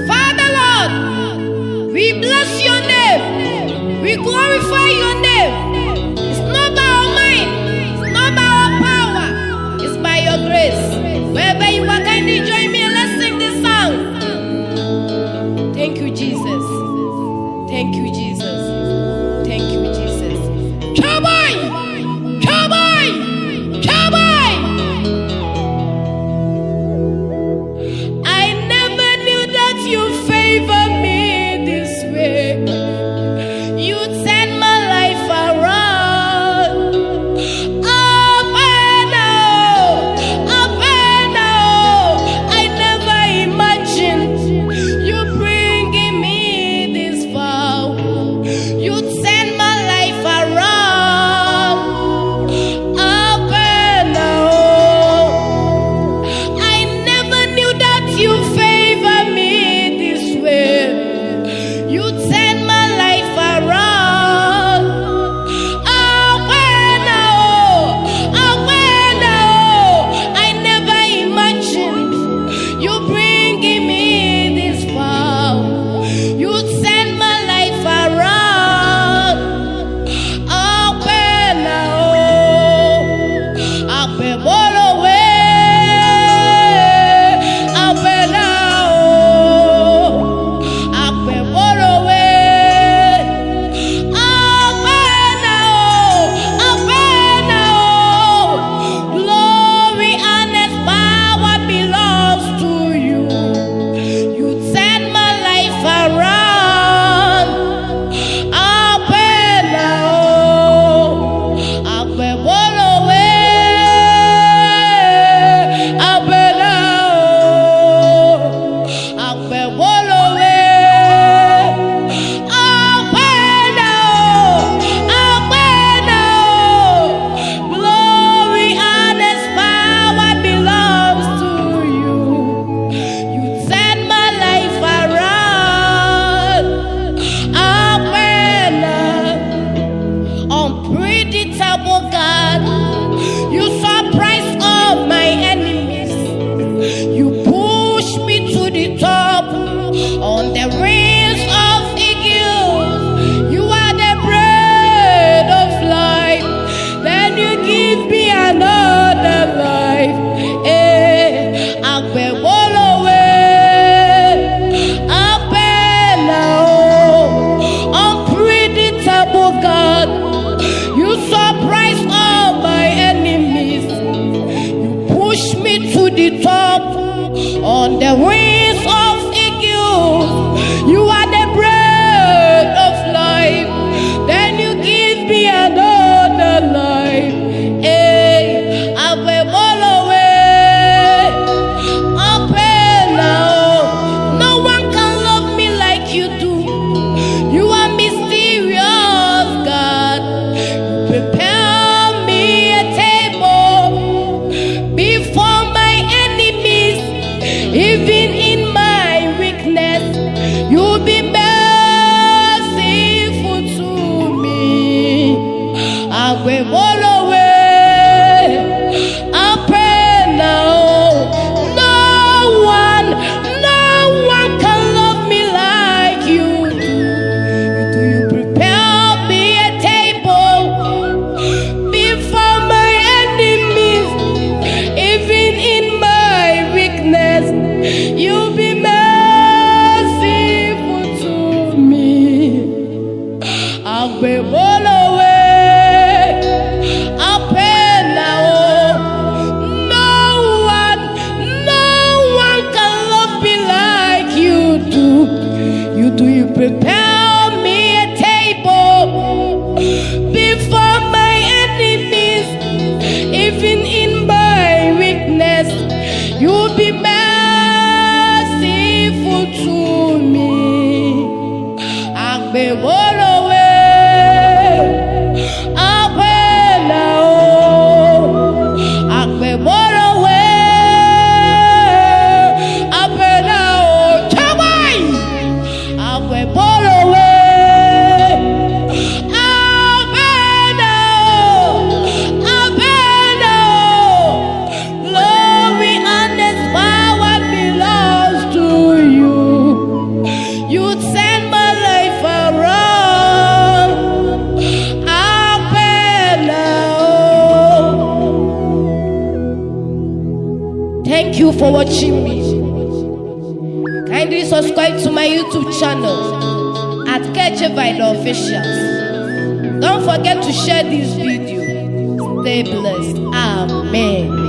Father Lord, we bless your name. We glorify your name. It's not by our mind. It's not by our power. It's by your grace. Wherever you are, kindly join me and let's sing this song. Thank you, Jesus. Thank you, Jesus. Thank you, Jesus. Cowboy! Cowboy! Cowboy! I never knew that you favor me this way. You turn my life around. Up and out, up and out. I never imagined you bringing me this far. You turn my life around. Up and out. I never knew that you favor me this way. You turn my life around. Up and out, up and out. I never imagined you bringing me this far. You turn my life around. Up and out, up and all away. Up and out, up and all away. Up and out, glory and power belongs to you. You turn my life around. Up and out, up and all away. Up and out, up and all away. Up and out, glory and power belongs to you. You turn my life around. Up and out, unpredictable God, you surprise all my enemies. You push me to the top on the wings of eagles. You are the bread of life. Then you give me another life. Agbe all away. Up and out, unpredictable God, you surprise all my enemies. You push me to the top on the wings of eagles. You are the bread of life. Then you give me another life. Agbe all away. Up and out, no one can love me like you do. You are mysterious, God. Prepare me a table before my enemies. Even in my weakness, you'll be merciful to me. Agbe all away. Up and out, no one can love me like you do. You prepare me a table before my enemies. Even in my weakness, you'll be merciful to me. Agbe all away. Up and out, no one can love me like you do. You prepare me a table before my enemies. Even in my weakness, you'll be merciful to me. Agbe all away. Up and out, agbe all away. Up and out, cowboy! Agbe all away. Up and out, Thank you for watching me. Kindly subscribe to my YouTube channel at Kechevide Officials. Don't forget to share this video. Stay blessed. Amen.